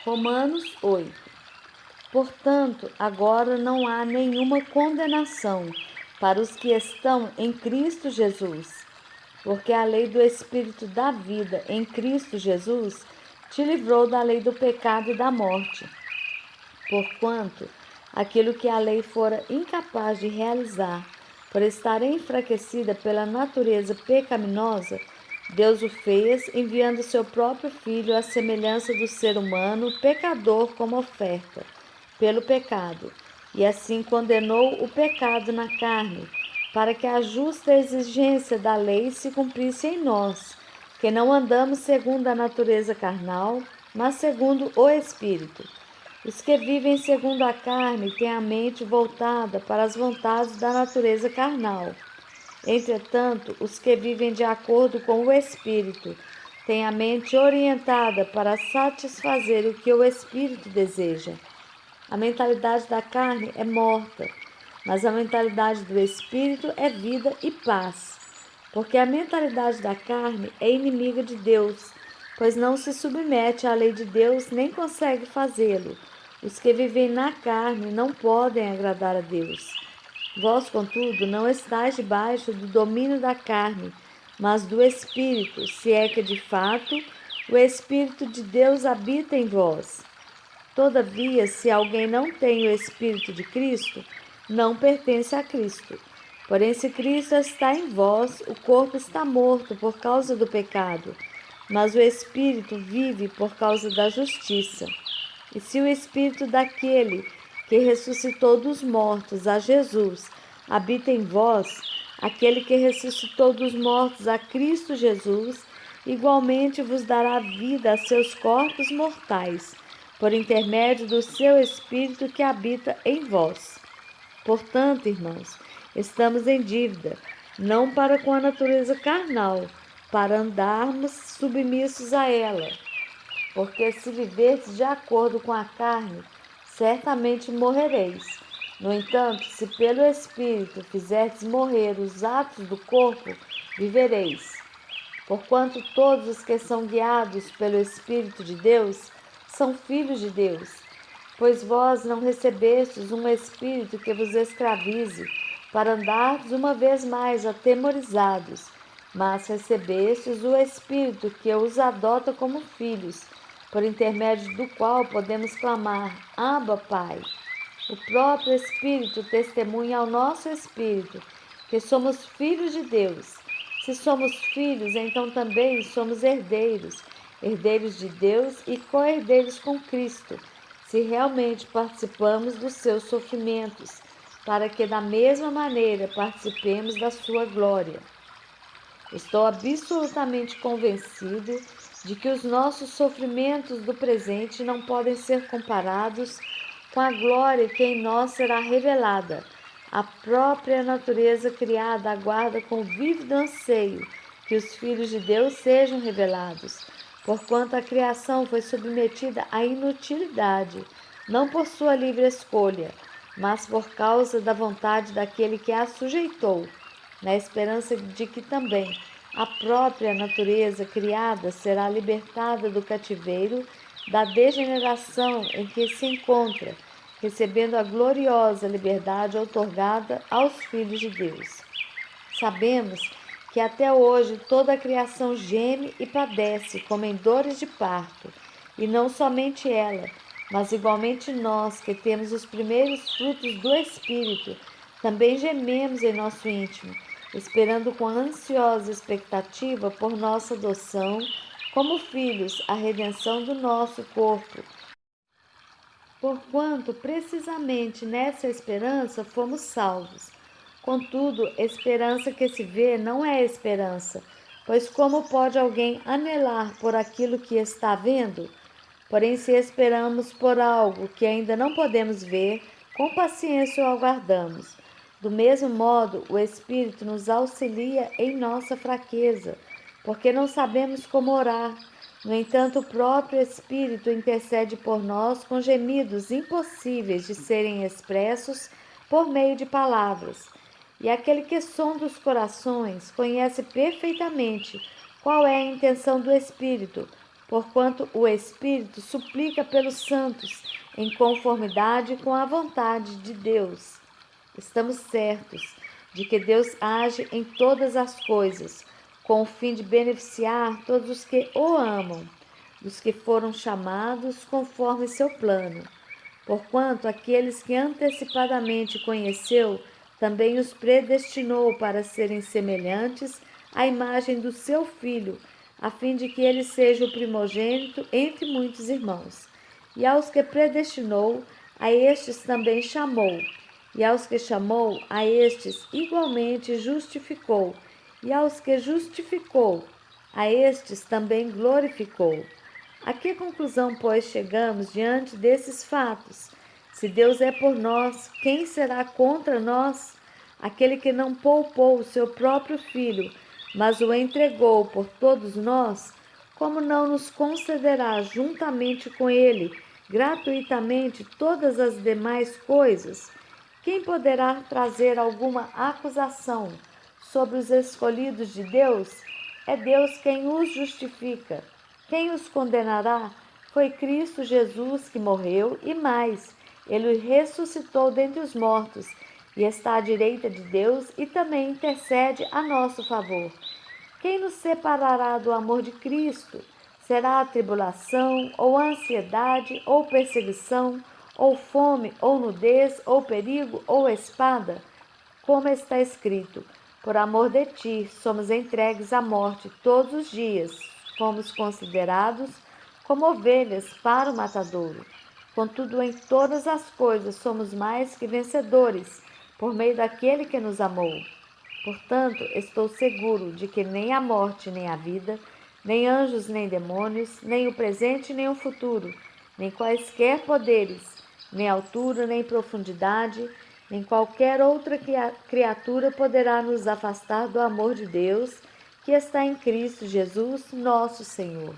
Romanos 8. Portanto, agora não há nenhuma condenação para os que estão em Cristo Jesus, porque a lei do Espírito da vida em Cristo Jesus te livrou da lei do pecado e da morte. Porquanto, aquilo que a lei fora incapaz de realizar, por estar enfraquecida pela natureza pecaminosa, Deus o fez, enviando seu próprio Filho à semelhança do ser humano pecador como oferta pelo pecado, e assim condenou o pecado na carne, para que a justa exigência da lei se cumprisse em nós, que não andamos segundo a natureza carnal, mas segundo o Espírito. Os que vivem segundo a carne têm a mente voltada para as vontades da natureza carnal. Entretanto, os que vivem de acordo com o Espírito têm a mente orientada para satisfazer o que o Espírito deseja. A mentalidade da carne é morta, mas a mentalidade do Espírito é vida e paz. Porque a mentalidade da carne é inimiga de Deus, pois não se submete à lei de Deus nem consegue fazê-lo. Os que vivem na carne não podem agradar a Deus. Vós, contudo, não estáis debaixo do domínio da carne, mas do Espírito, se é que de fato o Espírito de Deus habita em vós. Todavia, se alguém não tem o Espírito de Cristo, não pertence a Cristo. Porém, se Cristo está em vós, o corpo está morto por causa do pecado, mas o Espírito vive por causa da justiça. E se o Espírito daquele que ressuscitou dos mortos a Jesus habita em vós, aquele que ressuscitou dos mortos a Cristo Jesus, igualmente vos dará vida a seus corpos mortais, por intermédio do seu Espírito que habita em vós. Portanto, irmãos, estamos em dívida, não para com a natureza carnal, para andarmos submissos a ela. Porque se viverdes de acordo com a carne, certamente morrereis. No entanto, se pelo Espírito fizerdes morrer os atos do corpo, vivereis. Porquanto todos os que são guiados pelo Espírito de Deus são filhos de Deus. Pois vós não recebestes um espírito que vos escravize, para andardes uma vez mais atemorizados, mas recebestes o Espírito que os adota como filhos, por intermédio do qual podemos clamar: Abba, Pai. O próprio Espírito testemunha ao nosso espírito que somos filhos de Deus. Se somos filhos, então também somos herdeiros, herdeiros de Deus e co-herdeiros com Cristo, se realmente participamos dos seus sofrimentos, para que da mesma maneira participemos da sua glória. Estou absolutamente convencido de que os nossos sofrimentos do presente não podem ser comparados com a glória que em nós será revelada. A própria natureza criada aguarda com vívido anseio que os filhos de Deus sejam revelados, porquanto a criação foi submetida à inutilidade, não por sua livre escolha, mas por causa da vontade daquele que a sujeitou, na esperança de que também a própria natureza criada será libertada do cativeiro da degeneração em que se encontra, recebendo a gloriosa liberdade outorgada aos filhos de Deus. Sabemos que até hoje toda a criação geme e padece como em dores de parto, e não somente ela, mas igualmente nós que temos os primeiros frutos do Espírito, também gememos em nosso íntimo, esperando com ansiosa expectativa por nossa adoção como filhos, a redenção do nosso corpo. Porquanto precisamente nessa esperança fomos salvos. Contudo, esperança que se vê não é esperança, pois como pode alguém anelar por aquilo que está vendo? Porém, se esperamos por algo que ainda não podemos ver, com paciência o aguardamos. Do mesmo modo, o Espírito nos auxilia em nossa fraqueza, porque não sabemos como orar. No entanto, o próprio Espírito intercede por nós com gemidos impossíveis de serem expressos por meio de palavras. E aquele que sonda os corações conhece perfeitamente qual é a intenção do Espírito, porquanto o Espírito suplica pelos santos, em conformidade com a vontade de Deus. Estamos certos de que Deus age em todas as coisas, com o fim de beneficiar todos os que o amam, dos que foram chamados conforme seu plano. Porquanto aqueles que antecipadamente conheceu, também os predestinou para serem semelhantes à imagem do seu Filho, a fim de que ele seja o primogênito entre muitos irmãos. E aos que predestinou, a estes também chamou. E aos que chamou, a estes igualmente justificou. E aos que justificou, a estes também glorificou. A que conclusão, pois, chegamos diante desses fatos? Se Deus é por nós, quem será contra nós? Aquele que não poupou o seu próprio Filho, mas o entregou por todos nós, como não nos concederá juntamente com ele, gratuitamente, todas as demais coisas? Quem poderá trazer alguma acusação sobre os escolhidos de Deus? É Deus quem os justifica. Quem os condenará? Foi Cristo Jesus que morreu e mais, ele ressuscitou dentre os mortos e está à direita de Deus e também intercede a nosso favor. Quem nos separará do amor de Cristo? Será a tribulação, ou a ansiedade, ou perseguição, ou fome, ou nudez, ou perigo, ou espada? Como está escrito: por amor de ti, somos entregues à morte todos os dias, fomos considerados como ovelhas para o matadouro. Contudo, em todas as coisas somos mais que vencedores, por meio daquele que nos amou. Portanto, estou seguro de que nem a morte, nem a vida, nem anjos, nem demônios, nem o presente, nem o futuro, nem quaisquer poderes, nem altura, nem profundidade, nem qualquer outra criatura poderá nos afastar do amor de Deus que está em Cristo Jesus, nosso Senhor.